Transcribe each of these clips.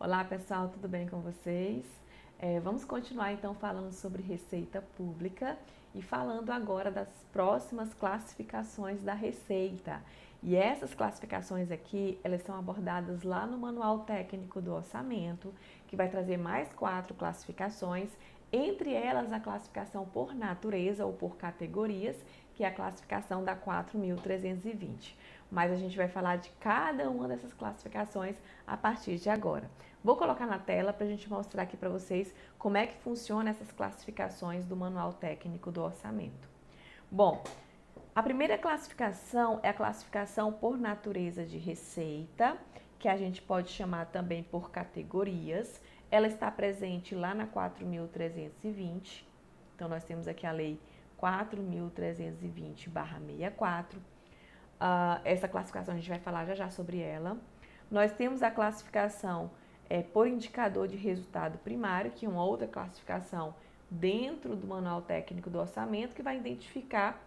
Olá pessoal, tudo bem com vocês? Vamos continuar então falando sobre receita pública e falando agora das próximas classificações da receita. E essas classificações aqui, elas são abordadas lá no Manual Técnico do Orçamento, que vai trazer mais 4 classificações, entre elas a classificação por natureza ou por categorias, que é a classificação da 4.320. Mas a gente vai falar de cada uma dessas classificações a partir de agora. Vou colocar na tela para a gente mostrar aqui para vocês como é que funciona essas classificações do Manual Técnico do Orçamento. Bom, a primeira classificação é a classificação por natureza de receita, que a gente pode chamar também por categorias. Ela está presente lá na 4.320. Então, nós temos aqui a lei 4.320/64. Essa classificação a gente vai falar já sobre ela. Nós temos a classificação por indicador de resultado primário, que é uma outra classificação dentro do Manual Técnico do Orçamento, que vai identificar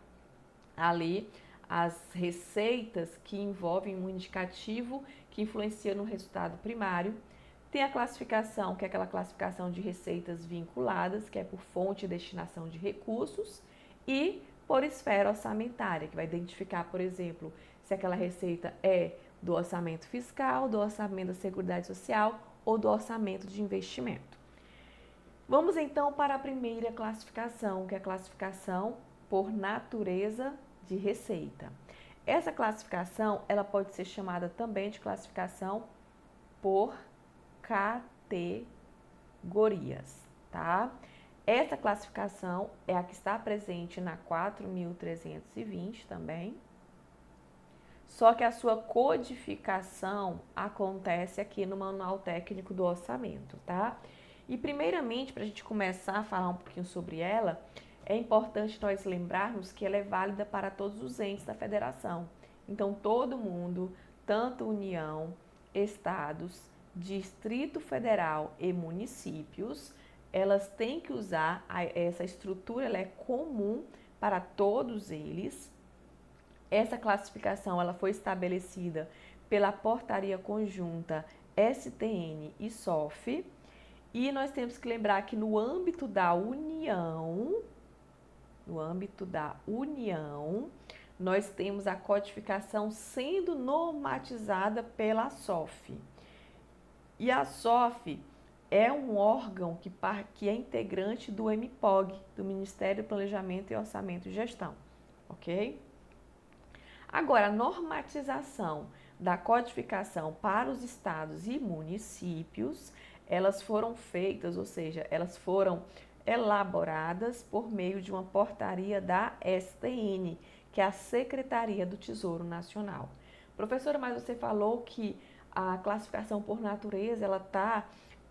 ali as receitas que envolvem um indicativo que influencia no resultado primário. Tem a classificação, que é aquela classificação de receitas vinculadas, que é por fonte e destinação de recursos, e por esfera orçamentária, que vai identificar, por exemplo, se aquela receita é do orçamento fiscal, do orçamento da Seguridade Social ou do orçamento de investimento. Vamos então para a primeira classificação, que é a classificação por natureza de receita. Essa classificação, ela pode ser chamada também de classificação por categorias, tá? Essa classificação é a que está presente na 4.320 também, só que a sua codificação acontece aqui no Manual Técnico do Orçamento, tá? E primeiramente, para a gente começar a falar um pouquinho sobre ela, é importante nós lembrarmos que ela é válida para todos os entes da federação. Então, todo mundo, tanto União, estados, Distrito Federal e municípios, elas têm que usar essa estrutura, ela é comum para todos eles. Essa classificação ela foi estabelecida pela Portaria Conjunta STN e SOF, e nós temos que lembrar que no âmbito da União, nós temos a codificação sendo normatizada pela SOF. E a SOF é um órgão que é integrante do MPOG, do Ministério do Planejamento e Orçamento e Gestão, ok? Agora, a normatização da codificação para os estados e municípios, elas foram feitas, ou seja, elas foram elaboradas por meio de uma portaria da STN, que é a Secretaria do Tesouro Nacional. Professora, mas você falou que a classificação por natureza, ela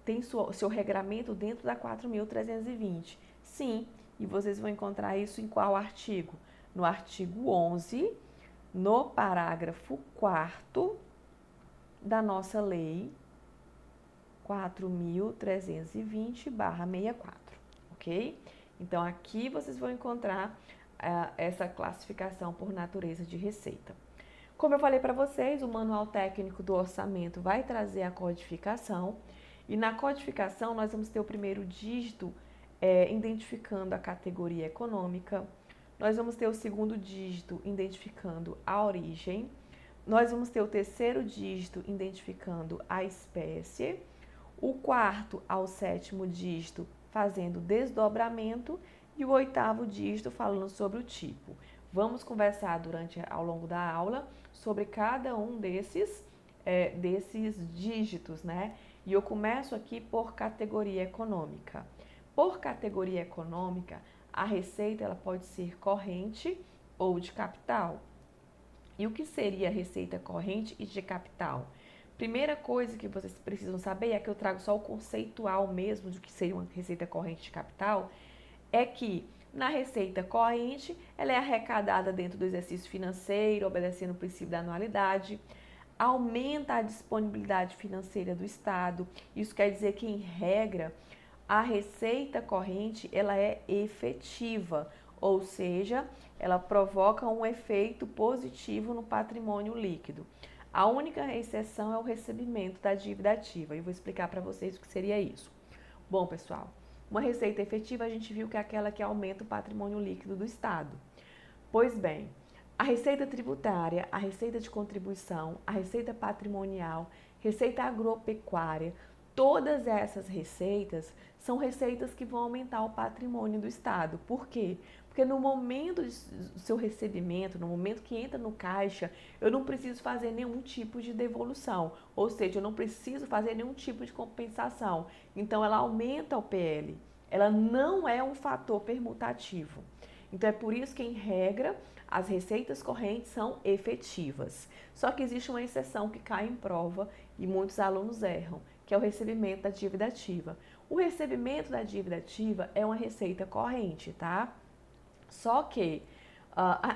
tem seu regramento dentro da 4.320. Sim, e vocês vão encontrar isso em qual artigo? No artigo 11, no parágrafo 4º da nossa lei 4.320/64, ok? Então, aqui vocês vão encontrar essa classificação por natureza de receita. Como eu falei para vocês, o Manual Técnico do Orçamento vai trazer a codificação, e na codificação nós vamos ter o primeiro dígito identificando a categoria econômica, nós vamos ter o segundo dígito identificando a origem, nós vamos ter o terceiro dígito identificando a espécie, o quarto ao sétimo dígito fazendo desdobramento e o oitavo dígito falando sobre o tipo. Vamos conversar ao longo da aula sobre cada um desses dígitos, né? E eu começo aqui por categoria econômica. Por categoria econômica, a receita ela pode ser corrente ou de capital. E o que seria receita corrente e de capital? Primeira coisa que vocês precisam saber, é que eu trago só o conceitual mesmo do que seria uma receita corrente de capital, é que na receita corrente, ela é arrecadada dentro do exercício financeiro, obedecendo o princípio da anualidade, aumenta a disponibilidade financeira do Estado. Isso quer dizer que, em regra, a receita corrente ela é efetiva, ou seja, ela provoca um efeito positivo no patrimônio líquido. A única exceção é o recebimento da dívida ativa. E eu vou explicar para vocês o que seria isso. Bom, pessoal, uma receita efetiva a gente viu que é aquela que aumenta o patrimônio líquido do Estado. Pois bem, a receita tributária, a receita de contribuição, a receita patrimonial, receita agropecuária, todas essas receitas são receitas que vão aumentar o patrimônio do Estado. Por quê? Porque no momento do seu recebimento, no momento que entra no caixa, eu não preciso fazer nenhum tipo de devolução, ou seja, eu não preciso fazer nenhum tipo de compensação. Então, ela aumenta o PL. Ela não é um fator permutativo. Então, é por isso que, em regra, as receitas correntes são efetivas. Só que existe uma exceção que cai em prova e muitos alunos erram, que é o recebimento da dívida ativa. O recebimento da dívida ativa é uma receita corrente, tá? Só que,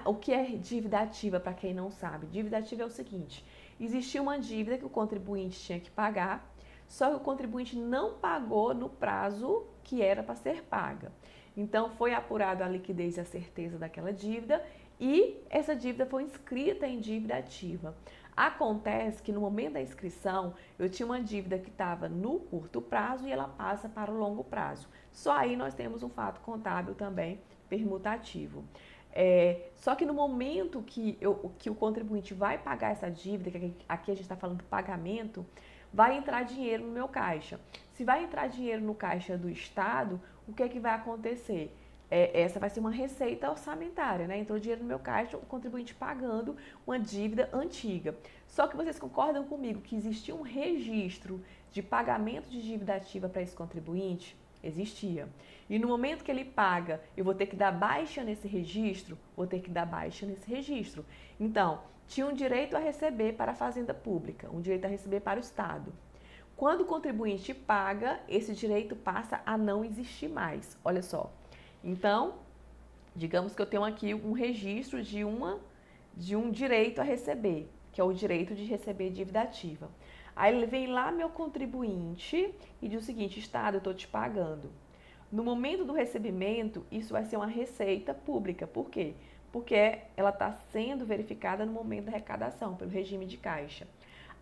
o que é dívida ativa, para quem não sabe? Dívida ativa é o seguinte, existia uma dívida que o contribuinte tinha que pagar, só que o contribuinte não pagou no prazo que era para ser paga. Então, foi apurado a liquidez e a certeza daquela dívida e essa dívida foi inscrita em dívida ativa. Acontece que no momento da inscrição, eu tinha uma dívida que estava no curto prazo e ela passa para o longo prazo. Só aí nós temos um fato contábil também permutativo. Só que no momento que o contribuinte vai pagar essa dívida, que aqui a gente está falando do pagamento, vai entrar dinheiro no meu caixa. Se vai entrar dinheiro no caixa do Estado, o que é que vai acontecer? Essa vai ser uma receita orçamentária, né? Entrou dinheiro no meu caixa, o contribuinte pagando uma dívida antiga. Só que vocês concordam comigo que existia um registro de pagamento de dívida ativa para esse contribuinte? Existia. E no momento que ele paga, eu vou ter que dar baixa nesse registro? Vou ter que dar baixa nesse registro. Então, tinha um direito a receber para a Fazenda Pública, um direito a receber para o Estado. Quando o contribuinte paga, esse direito passa a não existir mais. Olha só. Então, digamos que eu tenho aqui um registro de um direito a receber, que é o direito de receber dívida ativa. Aí ele vem lá, meu contribuinte, e diz o seguinte: Estado, eu estou te pagando. No momento do recebimento, isso vai ser uma receita pública. Por quê? Porque ela está sendo verificada no momento da arrecadação, pelo regime de caixa.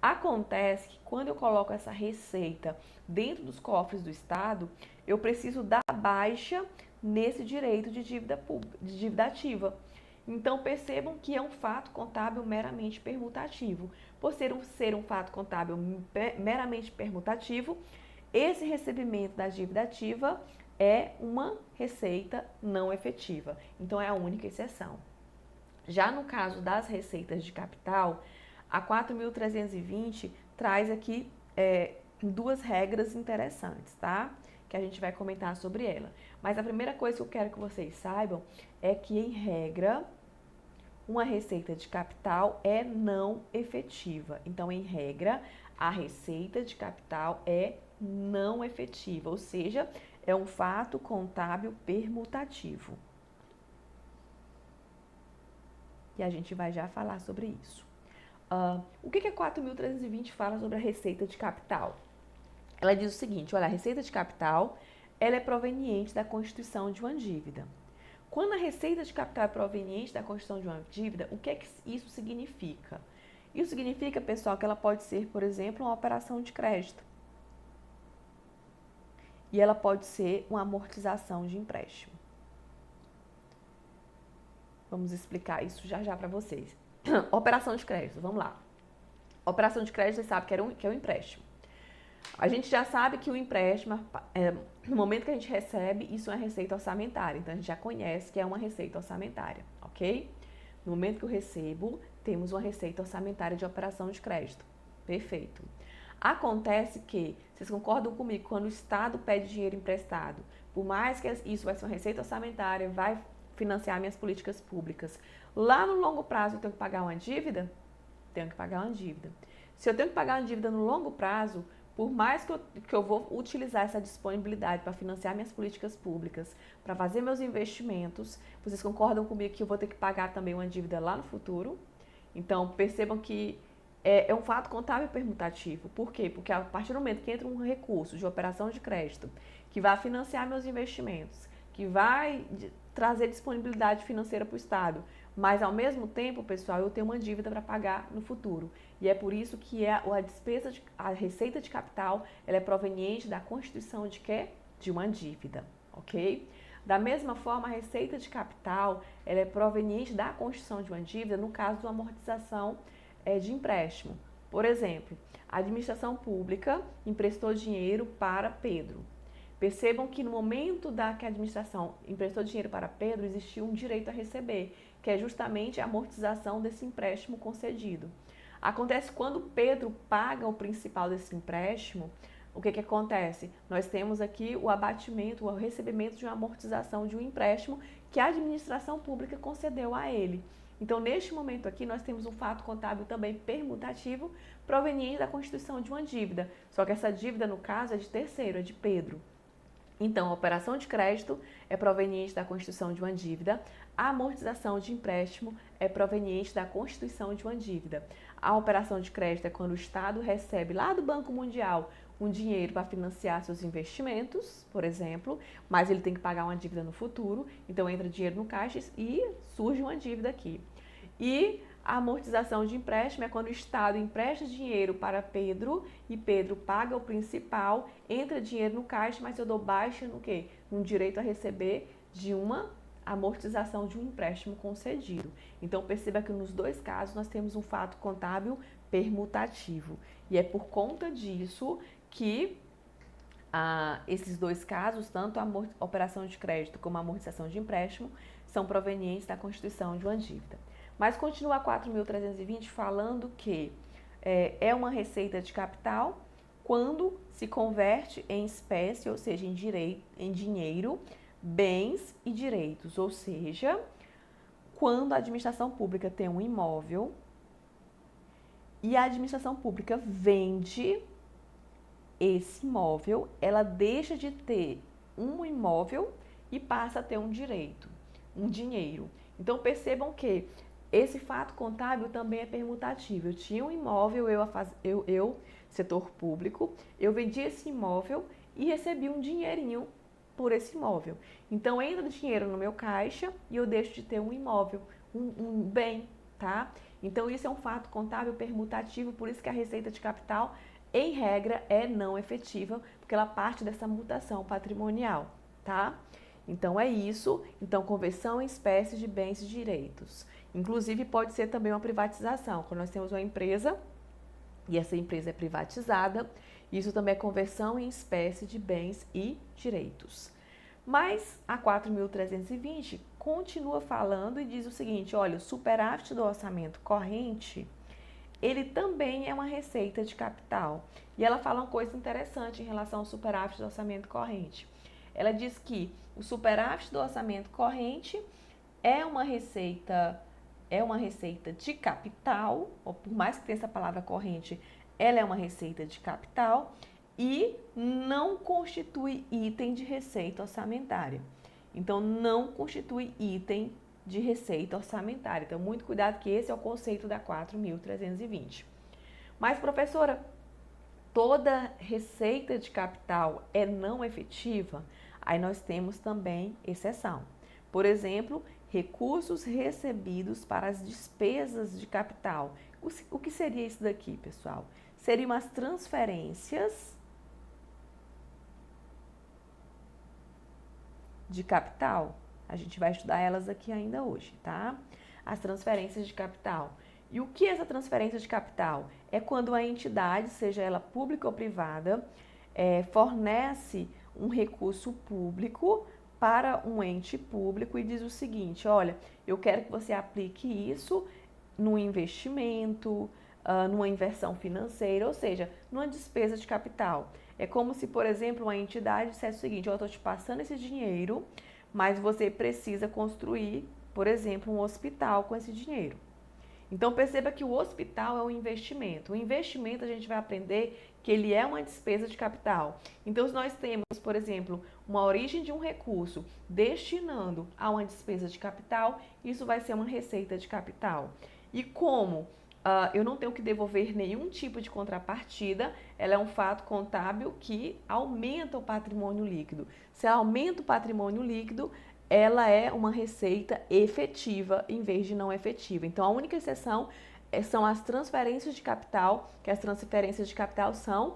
Acontece que quando eu coloco essa receita dentro dos cofres do Estado, eu preciso dar baixa nesse direito de dívida ativa. Então, percebam que é um fato contábil meramente permutativo. Por ser um fato contábil meramente permutativo, esse recebimento da dívida ativa é uma receita não efetiva. Então, é a única exceção. Já no caso das receitas de capital, a 4.320 traz aqui duas regras interessantes, tá? Que a gente vai comentar sobre ela. Mas a primeira coisa que eu quero que vocês saibam é que, em regra, uma receita de capital é não efetiva. Então, em regra, a receita de capital é não efetiva, ou seja, é um fato contábil permutativo. E a gente vai já falar sobre isso. O que a 4.320 fala sobre a receita de capital? Ela diz o seguinte: olha, a receita de capital ela é proveniente da constituição de uma dívida. Quando a receita de capital é proveniente da constituição de uma dívida, o que é que isso significa? Isso significa, pessoal, que ela pode ser, por exemplo, uma operação de crédito. E ela pode ser uma amortização de empréstimo. Vamos explicar isso já para vocês. Operação de crédito, vamos lá. Operação de crédito, vocês sabem que é um empréstimo. A gente já sabe que o empréstimo, no momento que a gente recebe, isso é uma receita orçamentária. Então, a gente já conhece que é uma receita orçamentária, ok? No momento que eu recebo, temos uma receita orçamentária de operação de crédito. Perfeito. Acontece que, vocês concordam comigo, quando o Estado pede dinheiro emprestado, por mais que isso vai ser uma receita orçamentária, vai financiar minhas políticas públicas, lá no longo prazo eu tenho que pagar uma dívida? Tenho que pagar uma dívida. Se eu tenho que pagar uma dívida no longo prazo, por mais que eu vou utilizar essa disponibilidade para financiar minhas políticas públicas, para fazer meus investimentos, vocês concordam comigo que eu vou ter que pagar também uma dívida lá no futuro? Então, percebam que é um fato contábil permutativo. Por quê? Porque a partir do momento que entra um recurso de operação de crédito que vai financiar meus investimentos, que vai trazer disponibilidade financeira para o Estado, Mas, ao mesmo tempo, pessoal, eu tenho uma dívida para pagar no futuro. E é por isso que a receita de capital, ela é proveniente da constituição de quê? De uma dívida, ok? Da mesma forma, a receita de capital, ela é proveniente da constituição de uma dívida no caso de uma amortização de empréstimo. Por exemplo, a administração pública emprestou dinheiro para Pedro. Percebam que no momento que a administração emprestou dinheiro para Pedro, existiu um direito a receber, que é justamente a amortização desse empréstimo concedido. Acontece quando Pedro paga o principal desse empréstimo, o que acontece? Nós temos aqui o abatimento, o recebimento de uma amortização de um empréstimo que a administração pública concedeu a ele. Então, neste momento aqui, nós temos um fato contábil também permutativo proveniente da constituição de uma dívida. Só que essa dívida, no caso, é de terceiro, é de Pedro. Então, a operação de crédito é proveniente da constituição de uma dívida, a amortização de empréstimo é proveniente da constituição de uma dívida. A operação de crédito é quando o Estado recebe lá do Banco Mundial um dinheiro para financiar seus investimentos, por exemplo, mas ele tem que pagar uma dívida no futuro, então entra dinheiro no caixa e surge uma dívida aqui. E a amortização de empréstimo é quando o Estado empresta dinheiro para Pedro e Pedro paga o principal, entra dinheiro no caixa, mas eu dou baixa no quê? No direito a receber de uma amortização de um empréstimo concedido. Então, perceba que nos dois casos nós temos um fato contábil permutativo. E é por conta disso que esses dois casos, tanto a operação de crédito como a amortização de empréstimo, são provenientes da constituição de uma dívida. Mas continua a 4.320 falando que é uma receita de capital quando se converte em espécie, ou seja, em dinheiro, bens e direitos. Ou seja, quando a administração pública tem um imóvel e a administração pública vende esse imóvel, ela deixa de ter um imóvel e passa a ter um direito, um dinheiro. Então, percebam que esse fato contábil também é permutativo. Eu tinha um imóvel, eu, setor público, eu vendi esse imóvel e recebi um dinheirinho por esse imóvel. Então, entra dinheiro no meu caixa e eu deixo de ter um imóvel, um bem, tá? Então, isso é um fato contábil permutativo, por isso que a receita de capital, em regra, é não efetiva, porque ela parte dessa mutação patrimonial, tá? Então, é isso. Então, conversão em espécie de bens e direitos. Inclusive, pode ser também uma privatização. Quando nós temos uma empresa e essa empresa é privatizada, isso também é conversão em espécie de bens e direitos. Mas a 4.320 continua falando e diz o seguinte, olha, o superávit do orçamento corrente, ele também é uma receita de capital. E ela fala uma coisa interessante em relação ao superávit do orçamento corrente. Ela diz que o superávit do orçamento corrente é uma receita de capital, ou por mais que tenha essa palavra corrente, ela é uma receita de capital e não constitui item de receita orçamentária. Então, não constitui item de receita orçamentária. Então, muito cuidado que esse é o conceito da 4.320. Mas, professora, toda receita de capital é não efetiva? Aí nós temos também exceção. Por exemplo, recursos recebidos para as despesas de capital. O que seria isso daqui, pessoal? Seriam as transferências de capital. A gente vai estudar elas aqui ainda hoje, tá? As transferências de capital. E o que é essa transferência de capital? É quando a entidade, seja ela pública ou privada, fornece um recurso público para um ente público e diz o seguinte, olha, eu quero que você aplique isso num investimento, numa inversão financeira, ou seja, numa despesa de capital. É como se, por exemplo, uma entidade dissesse o seguinte, eu estou te passando esse dinheiro, mas você precisa construir, por exemplo, um hospital com esse dinheiro. Então, perceba que o hospital é um investimento. O investimento a gente vai aprender que ele é uma despesa de capital. Então, se nós temos, por exemplo, uma origem de um recurso destinando a uma despesa de capital, isso vai ser uma receita de capital. E como eu não tenho que devolver nenhum tipo de contrapartida, ela é um fato contábil que aumenta o patrimônio líquido. Se aumenta o patrimônio líquido, ela é uma receita efetiva em vez de não efetiva. Então, a única exceção são as transferências de capital, que as transferências de capital são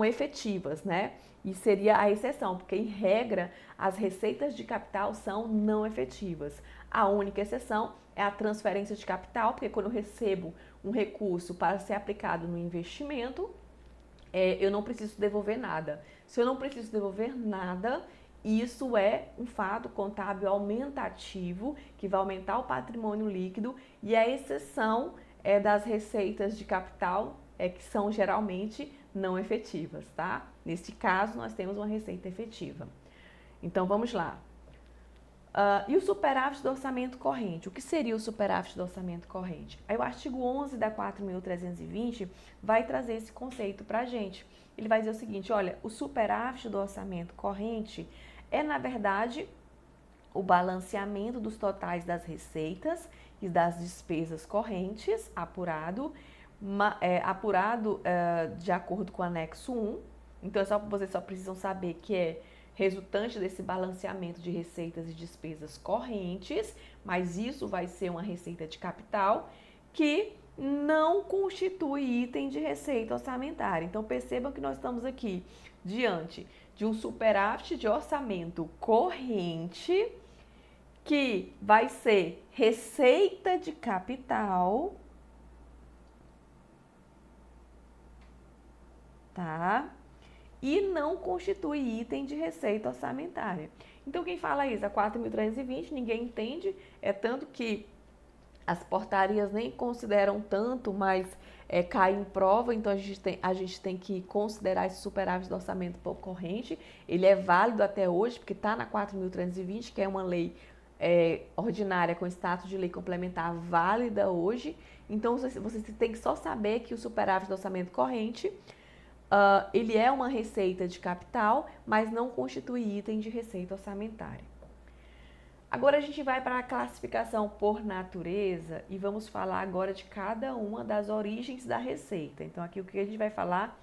efetivas, né? E seria a exceção, porque em regra as receitas de capital são não efetivas. A única exceção é a transferência de capital, porque quando eu recebo um recurso para ser aplicado no investimento, eu não preciso devolver nada. Se eu não preciso devolver nada, isso é um fato contábil aumentativo, que vai aumentar o patrimônio líquido, e a exceção é das receitas de capital, que são geralmente não efetivas, tá? Neste caso, nós temos uma receita efetiva. Então, vamos lá. E o superávit do orçamento corrente? O que seria o superávit do orçamento corrente? Aí o artigo 11 da 4.320 vai trazer esse conceito para a gente. Ele vai dizer o seguinte, olha, o superávit do orçamento corrente é, na verdade, o balanceamento dos totais das receitas e das despesas correntes, apurado de acordo com o anexo 1. Então, vocês só precisam saber que é resultante desse balanceamento de receitas e despesas correntes, mas isso vai ser uma receita de capital que não constitui item de receita orçamentária. Então, percebam que nós estamos aqui diante de um superávit de orçamento corrente, que vai ser receita de capital, tá? E não constitui item de receita orçamentária. Então, quem fala isso? A 4.320, ninguém entende, é tanto que as portarias nem consideram tanto, mas cai em prova, então a gente tem que considerar esse superávit do orçamento corrente. Ele é válido até hoje, porque está na 4.320, que é uma lei ordinária com status de lei complementar válida hoje. Então, você tem que só saber que o superávit do orçamento corrente ele é uma receita de capital, mas não constitui item de receita orçamentária. Agora a gente vai para a classificação por natureza e vamos falar agora de cada uma das origens da receita. Então aqui o que a gente vai falar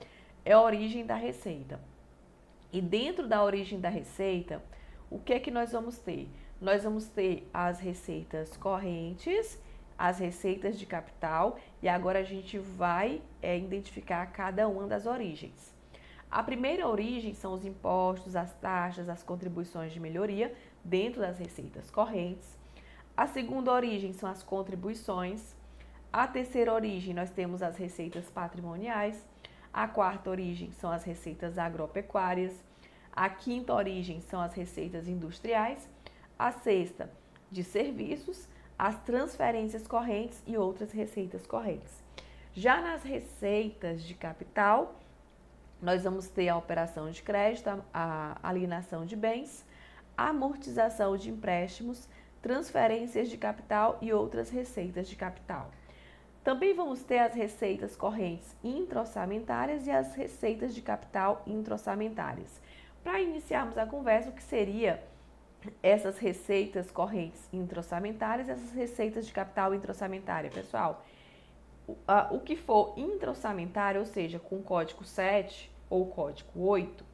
é a origem da receita. E dentro da origem da receita, o que é que nós vamos ter? Nós vamos ter as receitas correntes, as receitas de capital, e agora a gente vai identificar cada uma das origens. A primeira origem são os impostos, as taxas, as contribuições de melhoria dentro das receitas correntes. A segunda origem são as contribuições. A terceira origem nós temos as receitas patrimoniais. A quarta origem são as receitas agropecuárias. A quinta origem são as receitas industriais. A sexta, de serviços, as transferências correntes e outras receitas correntes. Já nas receitas de capital, nós vamos ter a operação de crédito, a alienação de bens, a amortização de empréstimos, transferências de capital e outras receitas de capital. Também vamos ter as receitas correntes intra-orçamentárias e as receitas de capital intra-orçamentárias. Para iniciarmos a conversa, o que seria essas receitas correntes intra-orçamentárias, essas receitas de capital intra-orçamentária, pessoal? O que for intra-orçamentário, ou seja, com código 7 ou código 8,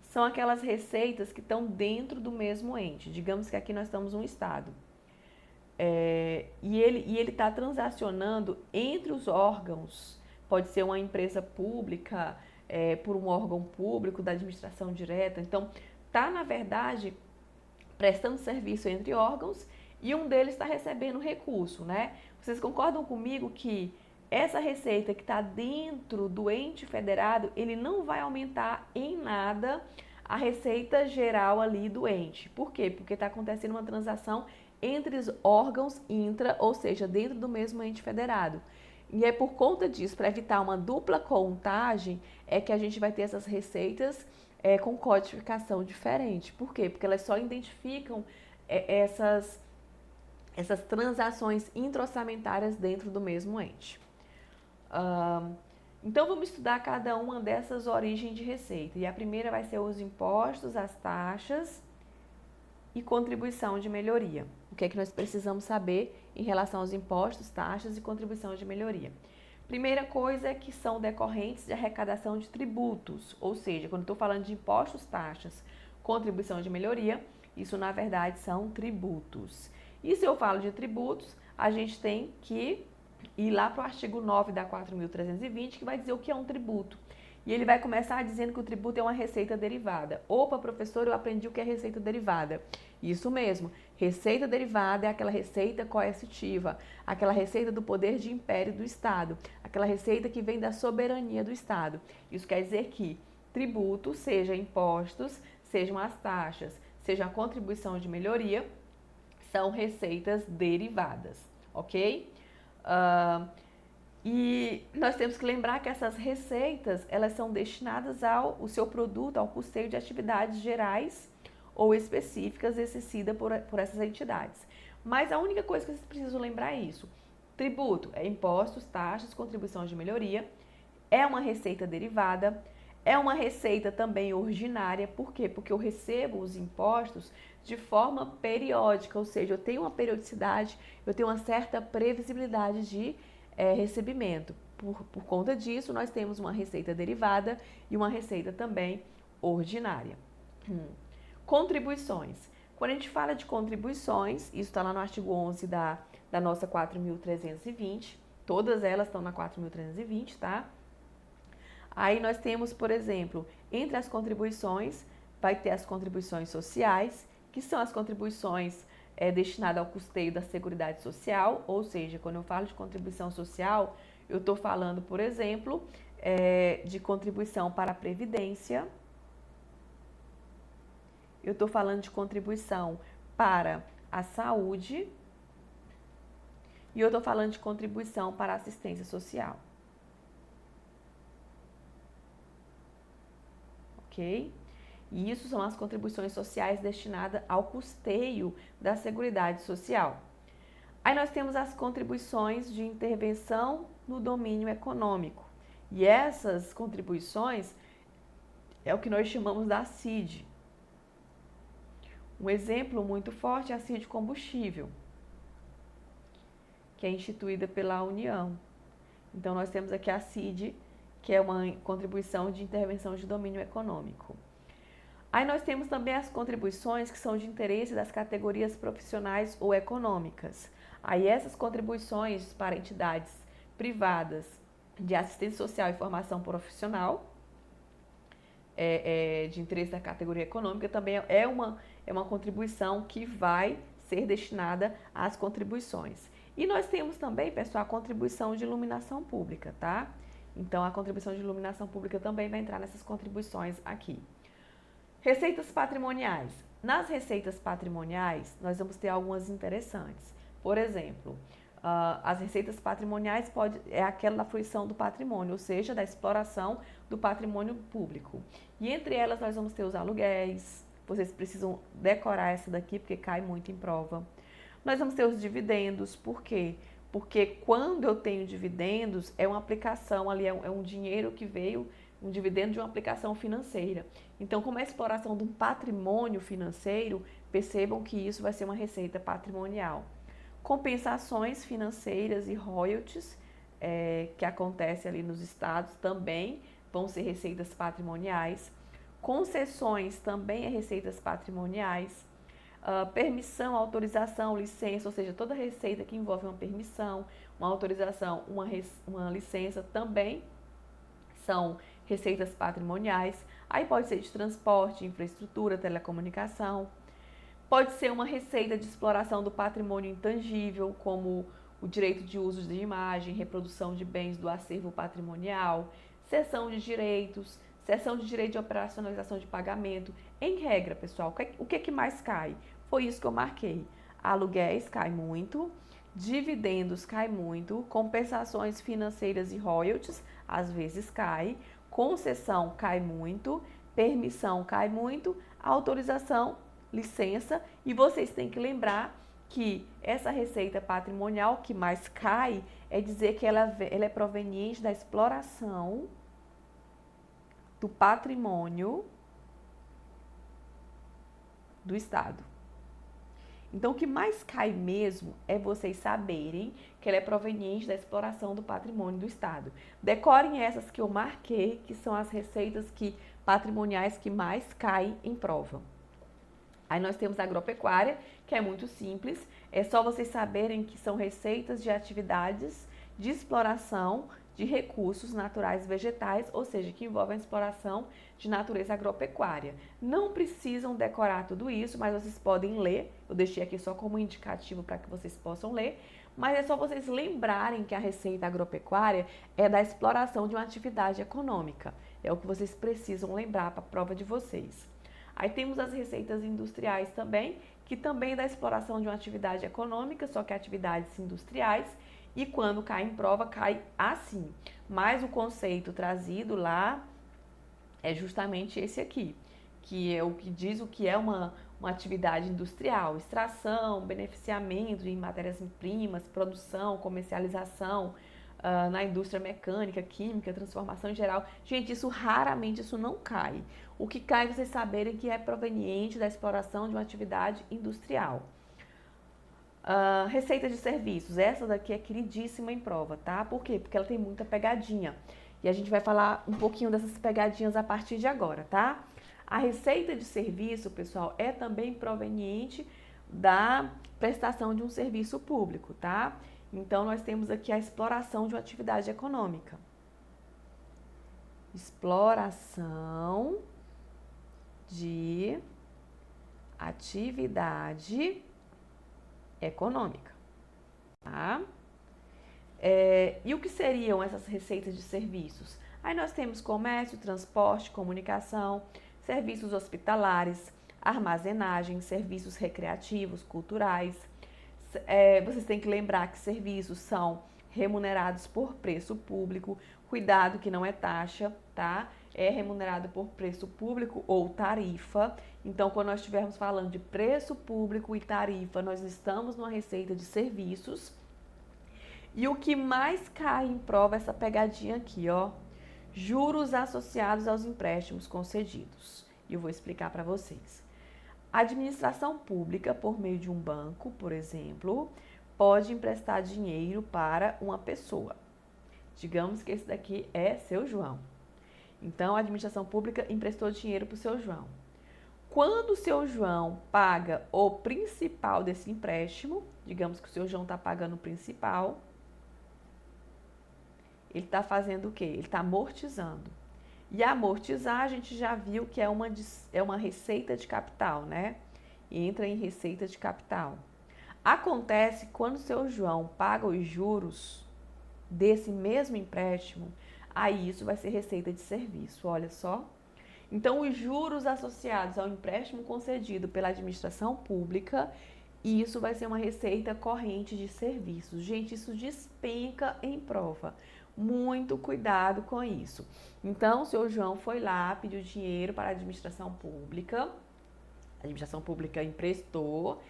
são aquelas receitas que estão dentro do mesmo ente. Digamos que aqui nós estamos um estado. E ele está transacionando entre os órgãos, pode ser uma empresa pública, por um órgão público da administração direta. Então, está, na verdade, prestando serviço entre órgãos e um deles está recebendo recurso, né? Vocês concordam comigo que essa receita que está dentro do ente federado, ele não vai aumentar em nada a receita geral ali do ente. Por quê? Porque está acontecendo uma transação entre os órgãos intra, ou seja, dentro do mesmo ente federado. E é por conta disso, para evitar uma dupla contagem, é que a gente vai ter essas receitas com codificação diferente. Por quê? Porque elas só identificam essas transações intra-orçamentárias dentro do mesmo ente. Então, vamos estudar cada uma dessas origens de receita. E a primeira vai ser os impostos, as taxas e contribuição de melhoria. O que é que nós precisamos saber em relação aos impostos, taxas e contribuição de melhoria? Primeira coisa é que são decorrentes de arrecadação de tributos, ou seja, quando estou falando de impostos, taxas, contribuição de melhoria, Isso, na verdade, são tributos. E se eu falo de tributos, a gente tem que ir lá para o artigo 9 da 4.320, que vai dizer o que é um tributo. E ele vai começar dizendo que o tributo é uma receita derivada. Opa, professor, eu aprendi o que é receita derivada. Isso mesmo, receita derivada é aquela receita coercitiva, aquela receita do poder de império do Estado, aquela receita que vem da soberania do Estado. Isso quer dizer que tributo, seja impostos, sejam as taxas, seja a contribuição de melhoria, são receitas derivadas, ok? E nós temos que lembrar que essas receitas, elas são destinadas ao seu produto, ao custeio de atividades gerais ou específicas exercidas por essas entidades. Mas a única coisa que vocês precisam lembrar é isso. Tributo é impostos, taxas, contribuição de melhoria, é uma receita derivada, é uma receita também ordinária. Por quê? Porque eu recebo os impostos de forma periódica, ou seja, eu tenho uma periodicidade, eu tenho uma certa previsibilidade de recebimento. Por conta disso, nós temos uma receita derivada e uma receita também ordinária. Contribuições. Quando a gente fala de contribuições, isso está lá no artigo 11 da nossa 4.320, todas elas estão na 4.320, tá? Aí nós temos, por exemplo, entre as contribuições, vai ter as contribuições sociais, que são as contribuições destinadas ao custeio da Seguridade Social, ou seja, quando eu falo de contribuição social, eu estou falando, por exemplo, de contribuição para a Previdência, eu estou falando de contribuição para a saúde e eu estou falando de contribuição para a assistência social. Ok? E isso são as contribuições sociais destinadas ao custeio da Seguridade Social. Aí nós temos as contribuições de intervenção no domínio econômico. E essas contribuições é o que nós chamamos da CID. Um exemplo muito forte é a CID combustível, que é instituída pela União. Então nós temos aqui a CID, que é uma contribuição de intervenção de domínio econômico. Aí nós temos também as contribuições que são de interesse das categorias profissionais ou econômicas. Aí essas contribuições para entidades privadas de assistência social e formação profissional, de interesse da categoria econômica, também é uma contribuição que vai ser destinada às contribuições. E nós temos também, pessoal, a contribuição de iluminação pública, tá? Então, a contribuição de iluminação pública também vai entrar nessas contribuições aqui. Receitas patrimoniais. Nas receitas patrimoniais, nós vamos ter algumas interessantes. Por exemplo, as receitas patrimoniais é aquela da fruição do patrimônio, ou seja, da exploração do patrimônio público. E entre elas nós vamos ter os aluguéis, vocês precisam decorar essa daqui porque cai muito em prova. Nós vamos ter os dividendos, por quê? Porque quando eu tenho dividendos, é uma aplicação ali, é um dinheiro que veio, um dividendo de uma aplicação financeira. Então, como é a exploração de um patrimônio financeiro, percebam que isso vai ser uma receita patrimonial. Compensações financeiras e royalties, que acontecem ali nos estados, também vão ser receitas patrimoniais. Concessões também é receitas patrimoniais. Permissão, autorização, licença, ou seja, toda receita que envolve uma permissão, uma autorização, uma licença também são receitas patrimoniais. Aí pode ser de transporte, infraestrutura, telecomunicação. Pode ser uma receita de exploração do patrimônio intangível, como o direito de uso de imagem, reprodução de bens do acervo patrimonial, cessão de direitos, cessão de direito de operacionalização de pagamento. Em regra, pessoal, o que mais cai? Foi isso que eu marquei. Aluguéis cai muito, dividendos cai muito, compensações financeiras e royalties às vezes cai, concessão cai muito, permissão cai muito, autorização, licença, e vocês têm que lembrar que essa receita patrimonial que mais cai é dizer que ela é proveniente da exploração do patrimônio do Estado. Então, o que mais cai mesmo é vocês saberem que ela é proveniente da exploração do patrimônio do Estado. Decorem essas que eu marquei, que são as receitas patrimoniais que mais caem em prova. Aí nós temos a agropecuária, que é muito simples, é só vocês saberem que são receitas de atividades de exploração de recursos naturais vegetais, ou seja, que envolvem a exploração de natureza agropecuária. Não precisam decorar tudo isso, mas vocês podem ler, eu deixei aqui só como indicativo para que vocês possam ler, mas é só vocês lembrarem que a receita agropecuária é da exploração de uma atividade econômica. É o que vocês precisam lembrar para a prova de vocês. Aí temos as receitas industriais também, que também é da exploração de uma atividade econômica, só que atividades industriais, e quando cai em prova, cai assim. Mas o conceito trazido lá é justamente esse aqui, que é o que diz o que é uma atividade industrial: extração, beneficiamento de matérias-primas, produção, comercialização, na indústria mecânica, química, transformação em geral. Gente, isso raramente isso não cai. O que cai é vocês saberem que é proveniente da exploração de uma atividade industrial. Receita de serviços, essa daqui é queridíssima em prova, tá? Por quê? Porque ela tem muita pegadinha. E a gente vai falar um pouquinho dessas pegadinhas a partir de agora, tá? A receita de serviço, pessoal, é também proveniente da prestação de um serviço público, tá? Então, nós temos aqui a exploração de uma atividade econômica. Exploração de atividade econômica, tá? E o que seriam essas receitas de serviços? Aí nós temos comércio, transporte, comunicação, serviços hospitalares, armazenagem, serviços recreativos, culturais. Vocês têm que lembrar que serviços são remunerados por preço público. Cuidado que não é taxa, tá? É remunerado por preço público ou tarifa. Então, quando nós estivermos falando de preço público e tarifa, nós estamos numa receita de serviços. E o que mais cai em prova é essa pegadinha aqui, ó. Juros associados aos empréstimos concedidos. E eu vou explicar para vocês. A administração pública, por meio de um banco, por exemplo, pode emprestar dinheiro para uma pessoa. Digamos que esse daqui é seu João. Então, a administração pública emprestou dinheiro para o seu João. Quando o seu João paga o principal desse empréstimo, digamos que o seu João está pagando o principal, ele está fazendo o quê? Ele está amortizando. E amortizar, a gente já viu que é uma receita de capital, né? Entra em receita de capital. Acontece quando o seu João paga os juros desse mesmo empréstimo, aí isso vai ser receita de serviço, olha só. Então, os juros associados ao empréstimo concedido pela administração pública, isso vai ser uma receita corrente de serviços. Gente, isso despenca em prova. Muito cuidado com isso. Então, o seu João foi lá, pediu dinheiro para a administração pública emprestou,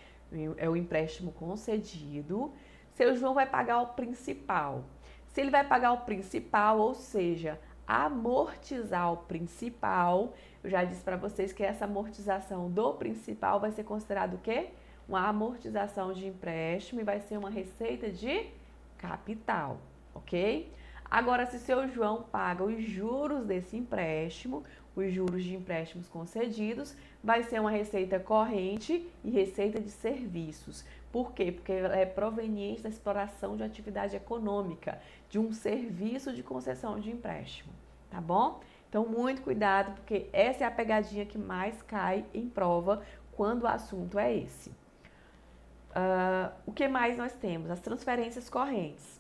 é o empréstimo concedido. Seu João vai pagar o principal. Se ele vai pagar o principal, ou seja, amortizar o principal, eu já disse para vocês que essa amortização do principal vai ser considerado o quê? Uma amortização de empréstimo e vai ser uma receita de capital, ok? Agora, se seu João paga os juros desse empréstimo, os juros de empréstimos concedidos, vai ser uma receita corrente e receita de serviços. Por quê? Porque ela é proveniente da exploração de atividade econômica, de um serviço de concessão de empréstimo, tá bom? Então, muito cuidado, porque essa é a pegadinha que mais cai em prova quando o assunto é esse. O que mais nós temos? As transferências correntes.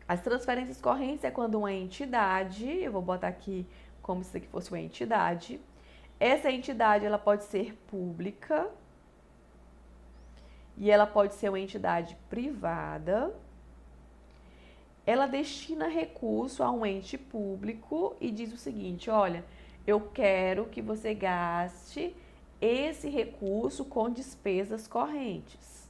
As transferências correntes é quando uma entidade, eu vou botar aqui como se aqui fosse uma entidade, essa entidade ela pode ser pública e ela pode ser uma entidade privada. Ela destina recurso a um ente público e diz o seguinte: olha, eu quero que você gaste esse recurso com despesas correntes.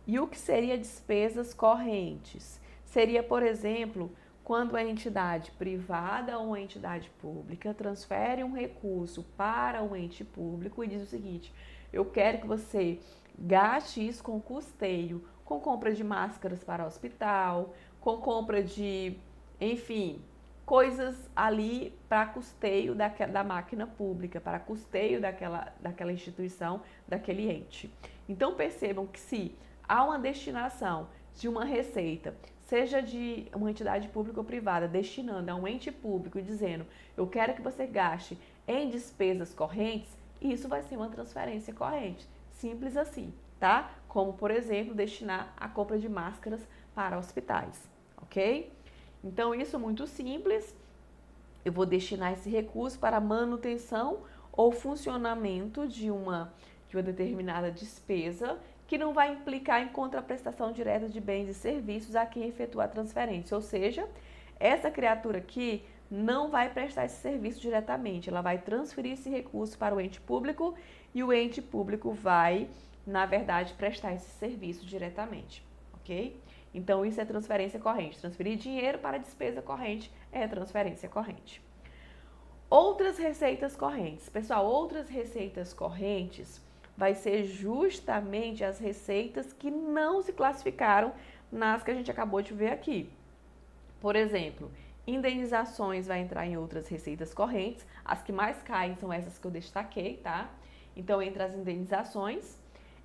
E o que seria despesas correntes? Seria, por exemplo, quando a entidade privada ou a entidade pública transfere um recurso para um ente público e diz o seguinte: eu quero que você gaste isso com custeio, com compra de máscaras para o hospital, com compra de, enfim, coisas ali para custeio da máquina pública, para custeio daquela instituição, daquele ente. Então percebam que se há uma destinação de uma receita, seja de uma entidade pública ou privada, destinando a um ente público e dizendo, eu quero que você gaste em despesas correntes, isso vai ser uma transferência corrente. Simples assim, tá? Como, por exemplo, destinar a compra de máscaras para hospitais, ok? Então, isso é muito simples. Eu vou destinar esse recurso para manutenção ou funcionamento de uma determinada despesa que não vai implicar em contraprestação direta de bens e serviços a quem efetuar a transferência. Ou seja, essa criatura aqui não vai prestar esse serviço diretamente, ela vai transferir esse recurso para o ente público e o ente público vai, na verdade, prestar esse serviço diretamente, ok? Então, isso é transferência corrente. Transferir dinheiro para despesa corrente é transferência corrente. Outras receitas correntes. Pessoal, outras receitas correntes vai ser justamente as receitas que não se classificaram nas que a gente acabou de ver aqui. Por exemplo, indenizações vai entrar em outras receitas correntes. As que mais caem são essas que eu destaquei, tá? Então, entre as indenizações,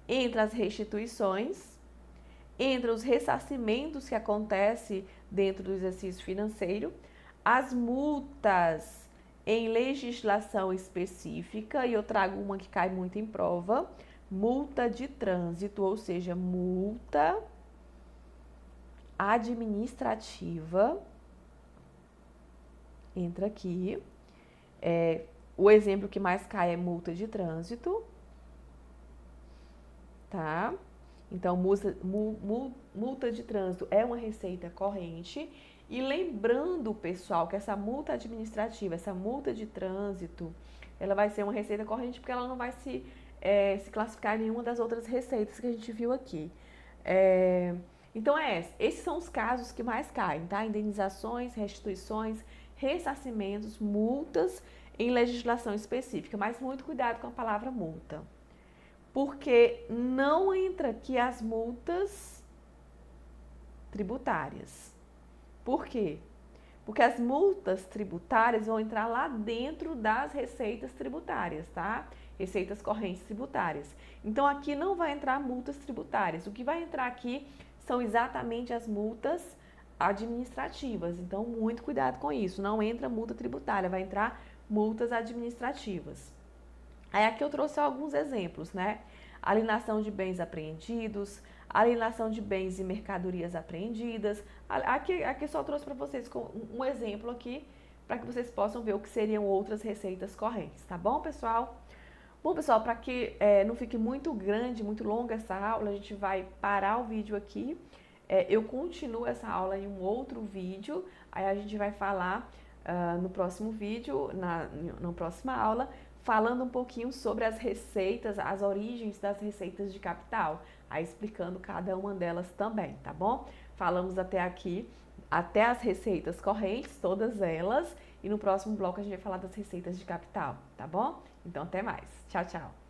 entre as restituições, entre os ressarcimentos que acontecem dentro do exercício financeiro, as multas em legislação específica, e eu trago uma que cai muito em prova, multa de trânsito, ou seja, multa administrativa, entra aqui, o exemplo que mais cai é multa de trânsito, tá? Então, multa de trânsito é uma receita corrente. E lembrando, pessoal, que essa multa administrativa, essa multa de trânsito, ela vai ser uma receita corrente porque ela não vai se classificar em nenhuma das outras receitas que a gente viu aqui. Então, esses são os casos que mais caem, tá? Indenizações, restituições, ressarcimentos, multas em legislação específica. Mas muito cuidado com a palavra multa, porque não entra aqui as multas tributárias. Por quê? Porque as multas tributárias vão entrar lá dentro das receitas tributárias, tá? Receitas correntes tributárias. Então, aqui não vai entrar multas tributárias. O que vai entrar aqui são exatamente as multas administrativas. Então, muito cuidado com isso. Não entra multa tributária, vai entrar multas administrativas. Aí, aqui eu trouxe alguns exemplos, né? Alienação de bens apreendidos, alienação de bens e mercadorias apreendidas. Aqui só trouxe para vocês um exemplo aqui, para que vocês possam ver o que seriam outras receitas correntes, tá bom, pessoal? Bom, pessoal, para que não fique muito grande, muito longa essa aula, a gente vai parar o vídeo aqui. Eu continuo essa aula em um outro vídeo, aí a gente vai falar no próximo vídeo, na próxima aula, falando um pouquinho sobre as receitas, as origens das receitas de capital, aí explicando cada uma delas também, tá bom? Falamos até aqui, até as receitas correntes, todas elas, e no próximo bloco a gente vai falar das receitas de capital, tá bom? Então, até mais. Tchau, tchau.